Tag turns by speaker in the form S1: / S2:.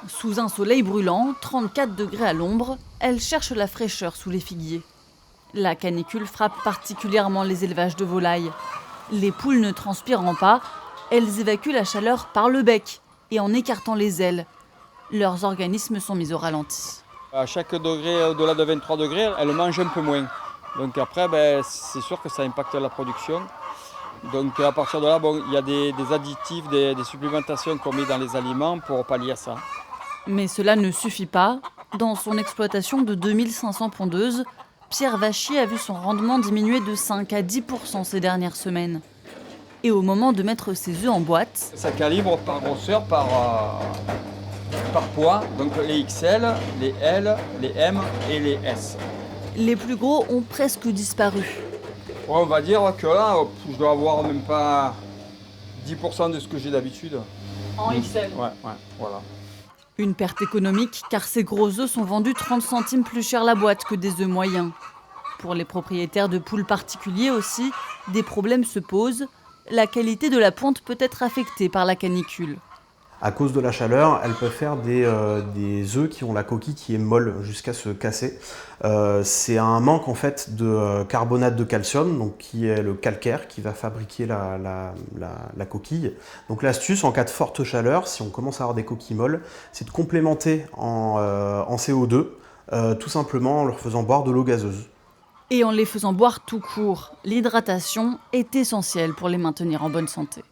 S1: Sous un soleil brûlant, 34 degrés à l'ombre, elles cherchent la fraîcheur sous les figuiers. La canicule frappe particulièrement les élevages de volailles. Les poules ne transpirant pas, elles évacuent la chaleur par le bec et en écartant les ailes. Leurs organismes sont mis au ralenti.
S2: À chaque degré au-delà de 23 degrés, elles mangent un peu moins. Donc après, c'est sûr que ça impacte la production. Donc à partir de là, il y a des additifs, des supplémentations qu'on met dans les aliments pour pallier à ça.
S1: Mais cela ne suffit pas. Dans son exploitation de 2500 pondeuses, Pierre Vachier a vu son rendement diminuer de 5 à 10% ces dernières semaines. Et au moment de mettre ses œufs en boîte,
S2: Ça calibre par grosseur, par poids, donc les XL, les L, les M et les S.
S1: les plus gros ont presque disparu.
S2: Ouais, on va dire que là, je dois avoir même pas 10% de ce que j'ai d'habitude.
S1: En XL.
S2: Ouais, voilà.
S1: Une perte économique car ces gros œufs sont vendus 30 centimes plus cher la boîte que des œufs moyens. Pour les propriétaires de poules particuliers aussi, des problèmes se posent. La qualité de la ponte peut être affectée par la canicule.
S3: À cause de la chaleur, elles peuvent faire des œufs qui ont la coquille qui est molle jusqu'à se casser. C'est un manque en fait de carbonate de calcium, donc qui est le calcaire qui va fabriquer la coquille. Donc l'astuce en cas de forte chaleur, si on commence à avoir des coquilles molles, c'est de complémenter en CO2, tout simplement en leur faisant boire de l'eau gazeuse.
S1: Et en les faisant boire tout court, l'hydratation est essentielle pour les maintenir en bonne santé.